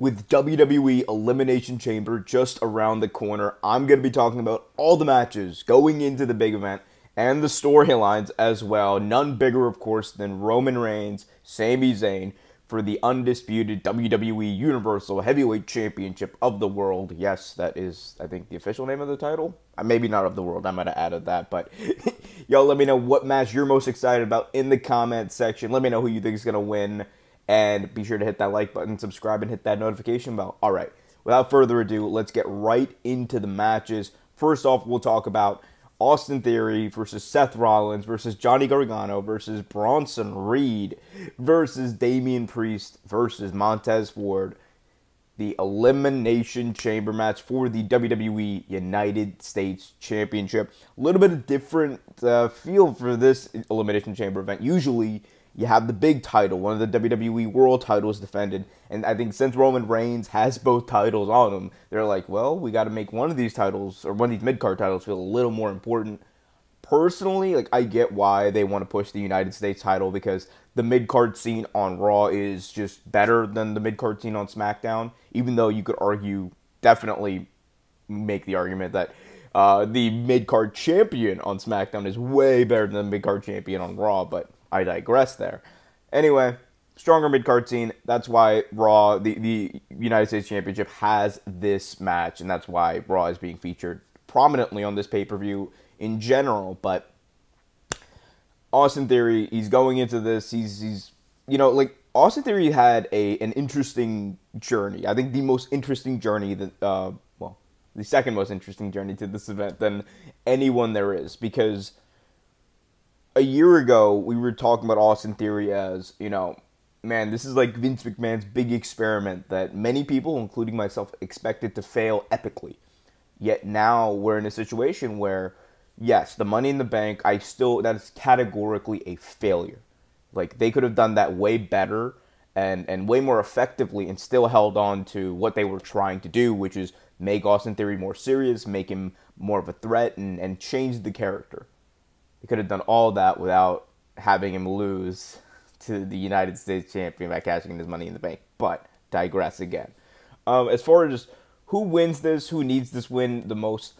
with WWE Elimination Chamber just around the corner. I'm going to be talking about all the matches going into the big event and the storylines as well. None bigger, of course, than Roman Reigns, Sami Zayn for the undisputed WWE Universal Heavyweight Championship of the world. Yes, that is, I think, the official name of the title. Maybe not of the world. I might have added that, but y'all let me know what match you're most excited about in the comment section. Let me know who you think is going to win. And be sure to hit that like button, subscribe, and hit that notification bell. All right, without further ado, let's get right into the matches. First off, we'll talk about Austin Theory versus Seth Rollins versus Johnny Gargano versus Bronson Reed versus Damian Priest versus Montez Ford. The Elimination Chamber match for the WWE United States Championship. A little bit of different feel for this Elimination Chamber event. Usually, you have the big title, one of the WWE World titles defended, and I think since Roman Reigns has both titles on him, they're like, well, we got to make one of these titles, or one of these mid-card titles, feel a little more important. Personally, like, I get why they want to push the United States title, because the mid-card scene on Raw is just better than the mid-card scene on SmackDown, even though you could argue, definitely make the argument that the mid-card champion on SmackDown is way better than the mid-card champion on Raw, but I digress there. Anyway, stronger mid-card scene. That's why Raw, the United States Championship, has this match, and that's why Raw is being featured prominently on this pay-per-view in general. But Austin Theory, he's going into this. He's you know, like, Austin Theory had an interesting journey. I think the most interesting journey that the second most interesting journey to this event than anyone there is, because a year ago, we were talking about Austin Theory as, you know, man, this is like Vince McMahon's big experiment that many people, including myself, expected to fail epically. Yet now we're in a situation where, yes, the Money in the Bank, that is categorically a failure. Like, they could have done that way better and way more effectively and still held on to what they were trying to do, which is make Austin Theory more serious, make him more of a threat, and change the character. They could have done all that without having him lose to the United States champion by cashing in his Money in the Bank. But digress again. As far as who wins this, who needs this win the most,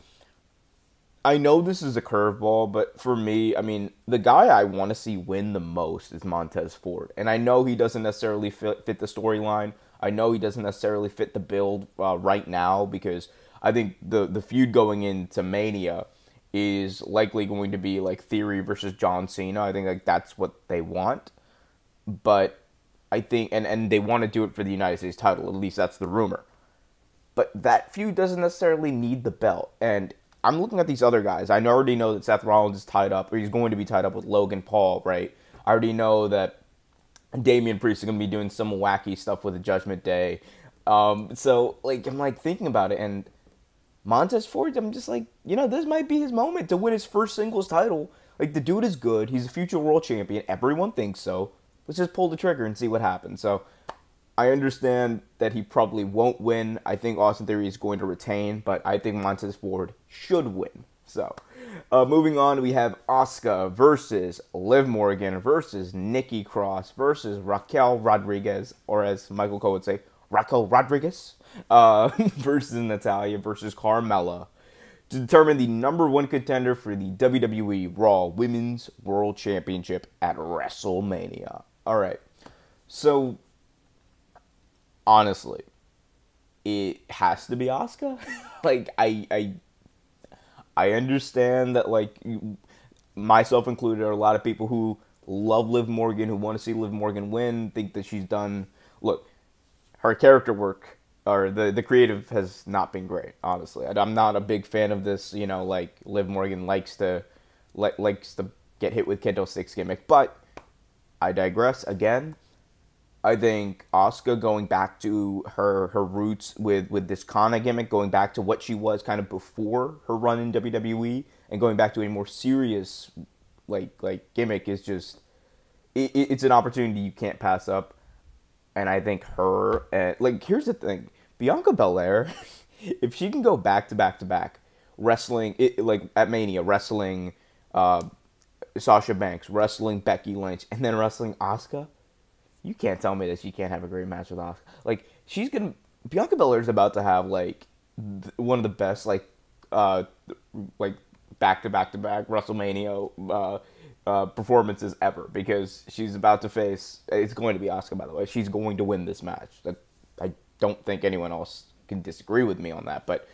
I know this is a curveball, but for me, I mean, the guy I want to see win the most is Montez Ford. And I know he doesn't necessarily fit the storyline. I know he doesn't necessarily fit the build right now, because I think the feud going into Mania is likely going to be like Theory versus John Cena. I think like that's what they want. But I think, and they want to do it for the United States title, at least that's the rumor. But that feud doesn't necessarily need the belt. And I'm looking at these other guys. I already know that Seth Rollins is tied up, or he's going to be tied up with Logan Paul, right? I already know that Damian Priest is going to be doing some wacky stuff with the Judgment Day. So, like, I'm like thinking about it, and Montez Ford, I'm just like, you know, this might be his moment to win his first singles title. Like, the dude is good. He's a future world champion. Everyone thinks so. Let's just pull the trigger and see what happens. So, I understand that he probably won't win. I think Austin Theory is going to retain, but I think Montez Ford should win. So, moving on, we have Asuka versus Liv Morgan versus Nikki Cross versus Raquel Rodriguez, or as Michael Cole would say, Raquel Rodriguez, versus Natalya versus Carmella to determine the #1 contender for the WWE Raw Women's World Championship at WrestleMania. All right, so honestly, it has to be Asuka. Like, I understand that, like, myself included, are a lot of people who love Liv Morgan, who want to see Liv Morgan win, think that she's done. Look, her character work, or the creative, has not been great, honestly. I'm not a big fan of this, you know, like, Liv Morgan likes to get hit with kendo sticks gimmick, but I digress again. I think Asuka going back to her roots with this Kana gimmick, going back to what she was kind of before her run in WWE, and going back to a more serious like gimmick is just it's an opportunity you can't pass up. And I think her, like, here's the thing, Bianca Belair, if she can go back to back wrestling, like at Mania, wrestling Sasha Banks, wrestling Becky Lynch, and then wrestling Asuka, you can't tell me that she can't have a great match with Asuka. Like, she's gonna, Bianca Belair is about to have like one of the best uh like back to back to back WrestleMania performances ever, because she's about to face, it's going to be Asuka, by the way. She's going to win this match. I don't think anyone else can disagree with me on that. But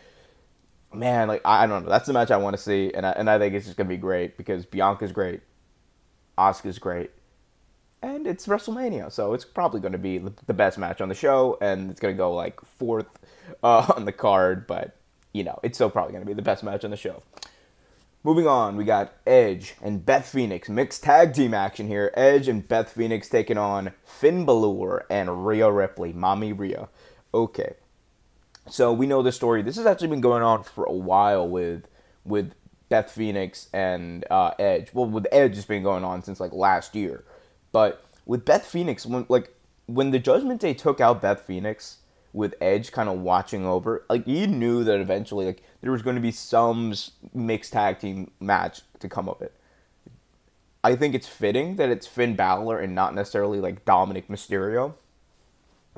man, like I don't know, that's the match I want to see, and I think it's just gonna be great because Bianca's great, Asuka's great, and it's WrestleMania, so it's probably going to be the best match on the show, and it's going to go like fourth on the card, but you know, it's still probably going to be the best match on the show. Moving on, we got Edge and Beth Phoenix. Mixed tag team action here. Edge and Beth Phoenix taking on Finn Balor and Rhea Ripley. Mommy Rhea. Okay. So we know this story. This has actually been going on for a while with Beth Phoenix and Edge. Well, with Edge, it's been going on since like last year. But with Beth Phoenix, when the Judgment Day took out Beth Phoenix, with Edge kind of watching over, like, you knew that eventually, like, there was going to be some mixed tag team match to come of it. I think it's fitting that it's Finn Balor and not necessarily, like, Dominic Mysterio,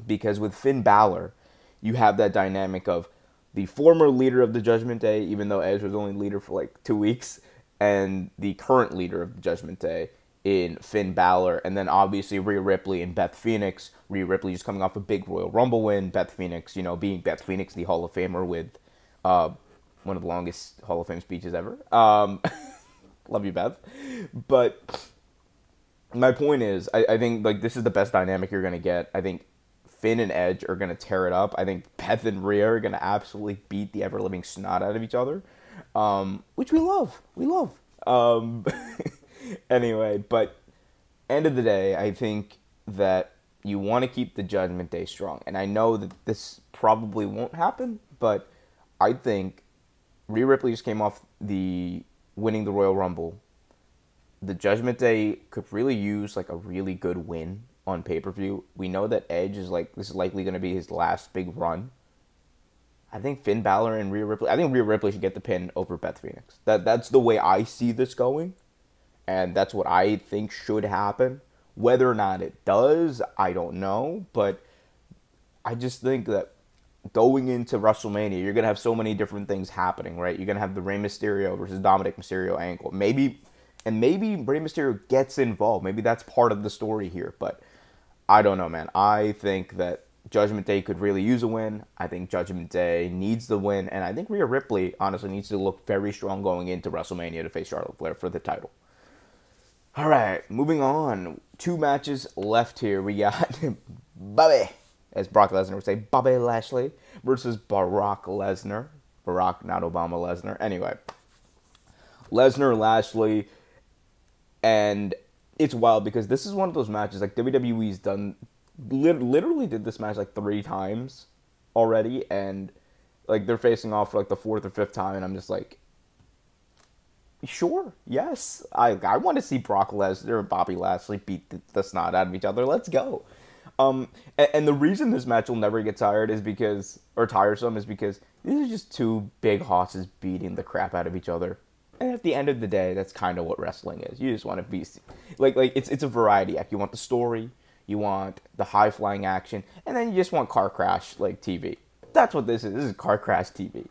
because with Finn Balor, you have that dynamic of the former leader of the Judgment Day, even though Edge was only leader for, like, 2 weeks, and the current leader of the Judgment Day in Finn Balor, and then obviously Rhea Ripley and Beth Phoenix. Rhea Ripley just coming off a big Royal Rumble win. Beth Phoenix, you know, being Beth Phoenix, the Hall of Famer with one of the longest Hall of Fame speeches ever. Love you, Beth. But my point is, I think, like, this is the best dynamic you're going to get. I think Finn and Edge are going to tear it up. I think Beth and Rhea are going to absolutely beat the ever-living snot out of each other, which we love. We love. Anyway, but end of the day, I think that you want to keep the Judgment Day strong. And I know that this probably won't happen, but I think Rhea Ripley just came off the winning the Royal Rumble. The Judgment Day could really use like a really good win on pay-per-view. We know that Edge is like, this is likely going to be his last big run. I think Finn Balor and Rhea Ripley, I think Rhea Ripley should get the pin over Beth Phoenix. That's the way I see this going. And that's what I think should happen. Whether or not it does, I don't know. But I just think that going into WrestleMania, you're going to have so many different things happening, right? You're going to have the Rey Mysterio versus Dominic Mysterio angle. Maybe Rey Mysterio gets involved. Maybe that's part of the story here. But I don't know, man. I think that Judgment Day could really use a win. I think Judgment Day needs the win. And I think Rhea Ripley, honestly, needs to look very strong going into WrestleMania to face Charlotte Flair for the title. All right, moving on. 2 matches left here. We got Bobby, as Brock Lesnar would say, Bobby Lashley versus Brock Lesnar. Barack, not Obama Lesnar. Anyway, Lesnar, Lashley, and it's wild because this is one of those matches, like, WWE's done, literally did this match like 3 times already, and like they're facing off for like the 4th or 5th time, and I'm just like, sure, yes, I want to see Brock Lesnar and Bobby Lashley beat the snot out of each other. Let's go. And the reason this match will never get tiresome is because these are just 2 big hosses beating the crap out of each other. And at the end of the day, that's kind of what wrestling is. You just want to be like it's a variety act. You want the story, you want the high flying action, and then you just want car crash like TV. That's what this is. This is car crash TV.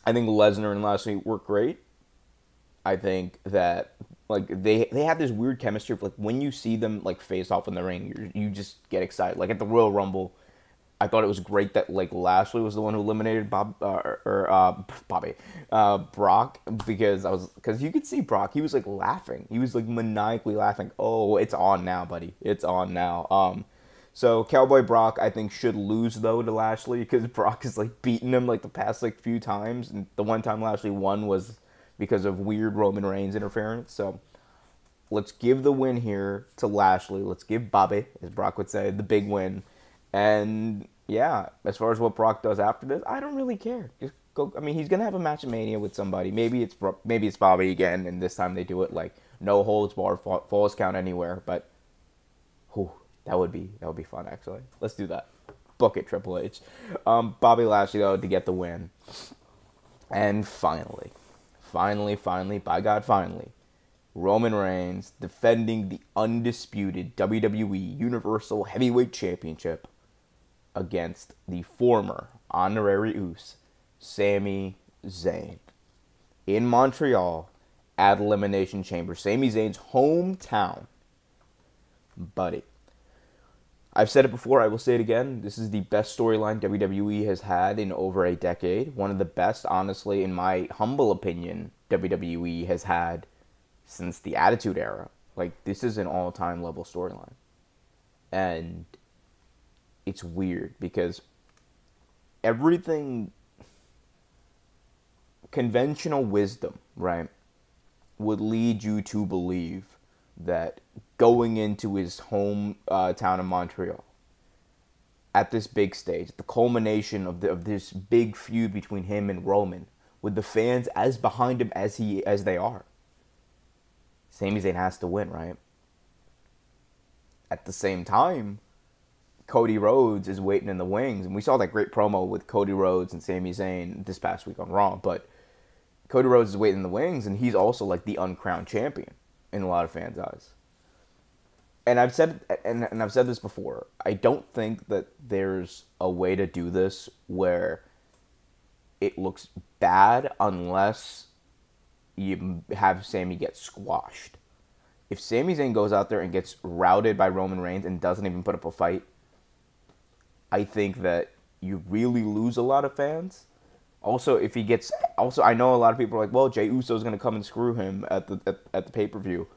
I think Lesnar and Lashley work great. I think that like they have this weird chemistry of, like, when you see them like face off in the ring, you just get excited. Like at the Royal Rumble, I thought it was great that like Lashley was the one who eliminated Brock, because you could see Brock, he was like laughing, he was like maniacally laughing. Oh, it's on now, buddy, it's on now. So Cowboy Brock, I think, should lose, though, to Lashley, because Brock has, like, beaten him, like, the past, like, few times. And the one time Lashley won was because of weird Roman Reigns interference. So let's give the win here to Lashley. Let's give Bobby, as Brock would say, the big win. And, yeah, as far as what Brock does after this, I don't really care. Just go. I mean, he's going to have a match of Mania with somebody. Maybe it's Bobby again, and this time they do it, like, no holds barred, falls count anywhere. But, whew. That would be fun, actually. Let's do that. Book it, Triple H. Bobby Lashley, though, to get the win. And finally, by God, finally, Roman Reigns defending the undisputed WWE Universal Heavyweight Championship against the former honorary Uce, Sami Zayn, in Montreal at Elimination Chamber. Sami Zayn's hometown. Buddy, I've said it before, I will say it again. This is the best storyline WWE has had in over a decade. One of the best, honestly, in my humble opinion, WWE has had since the Attitude Era. Like, this is an all-time level storyline. And it's weird because everything, conventional wisdom, right, would lead you to believe that going into his home town of Montreal at this big stage, the culmination of this big feud between him and Roman, with the fans as behind him as they are, Sami Zayn has to win, right? At the same time, Cody Rhodes is waiting in the wings, and we saw that great promo with Cody Rhodes and Sami Zayn this past week on Raw, but Cody Rhodes is waiting in the wings, and he's also like the uncrowned champion in a lot of fans' eyes. And I've said this before. I don't think that there's a way to do this where it looks bad unless you have Sami get squashed. If Sami Zayn goes out there and gets routed by Roman Reigns and doesn't even put up a fight, I think that you really lose a lot of fans. Also, I know a lot of people are like, well, Jey Uso's going to come and screw him at the pay-per-view.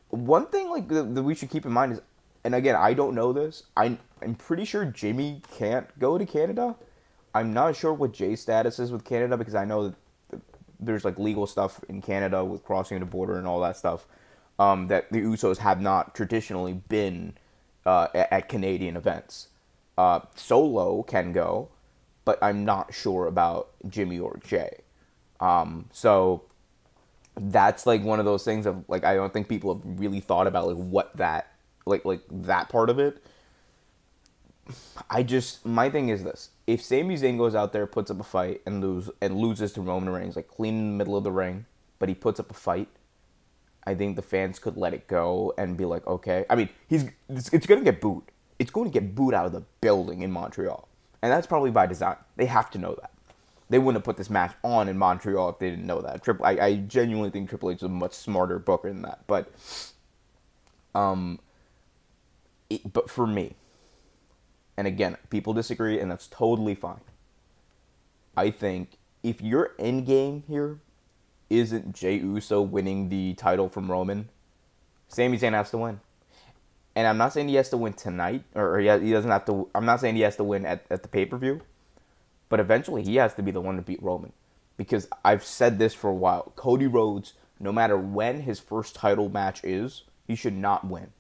One thing like that we should keep in mind is, and again, I don't know this, I'm pretty sure Jimmy can't go to Canada. I'm not sure what Jay's status is with Canada, because I know that there's like legal stuff in Canada with crossing the border and all that stuff, that the Usos have not traditionally been at Canadian events. Solo can go, but I'm not sure about Jimmy or Jay. So that's like one of those things of like, I don't think people have really thought about like what that like that part of it. My thing is this: if Sami Zayn goes out there, puts up a fight, and loses to Roman Reigns, like clean in the middle of the ring, but he puts up a fight, I think the fans could let it go and be like, okay. I mean, it's going to get booed. It's going to get booed out of the building in Montreal. And that's probably by design. They have to know that. They wouldn't have put this match on in Montreal if they didn't know that. I genuinely think Triple H is a much smarter booker than that. But for me, and again, people disagree, and that's totally fine. I think if your end game here isn't Jey Uso winning the title from Roman, Sami Zayn has to win. And I'm not saying he has to win tonight, or he doesn't have to. I'm not saying he has to win at the pay-per-view, but eventually he has to be the one to beat Roman. Because I've said this for a while. Cody Rhodes, no matter when his first title match is, he should not win.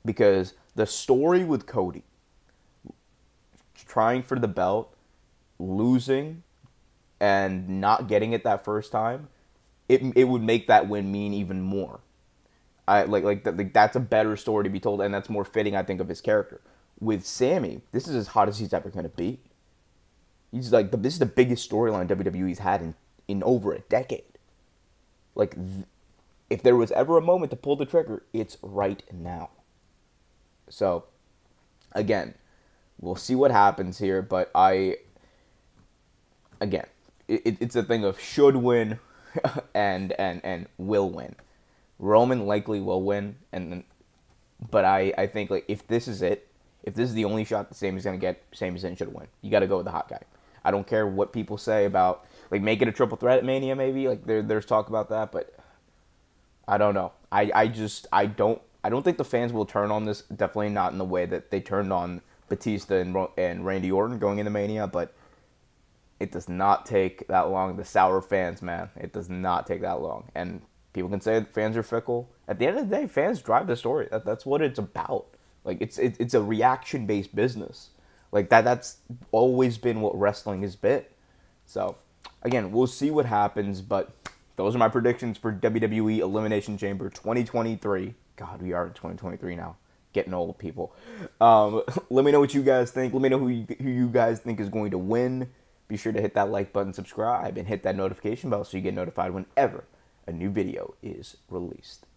Because the story with Cody, trying for the belt, losing, and not getting it that first time, it would make that win mean even more. That's a better story to be told, and that's more fitting, I think, of his character. With Sami, this is as hot as he's ever going to be. He's like, this is the biggest storyline WWE's had in over a decade. Like, if there was ever a moment to pull the trigger, it's right now. So, again, we'll see what happens here, but it's a thing of should win and will win. Roman likely will win, but I think like if this is it, if this is the only shot that Sami's gonna get, Sami Zayn should win. You got to go with the hot guy. I don't care what people say about like make it a triple threat at Mania, maybe like there's talk about that, but I don't know. I don't think the fans will turn on this. Definitely not in the way that they turned on Batista and Randy Orton going into Mania, but it does not take that long. The sour fans, man, it does not take that long, and people can say fans are fickle. At the end of the day, fans drive the story. That's what it's about. Like it's a reaction based business. Like that's always been what wrestling has been. So again, we'll see what happens. But those are my predictions for WWE Elimination Chamber 2023. God, we are in 2023 now. Getting old, people. Let me know what you guys think. Let me know who you guys think is going to win. Be sure to hit that like button, subscribe, and hit that notification bell so you get notified whenever a new video is released.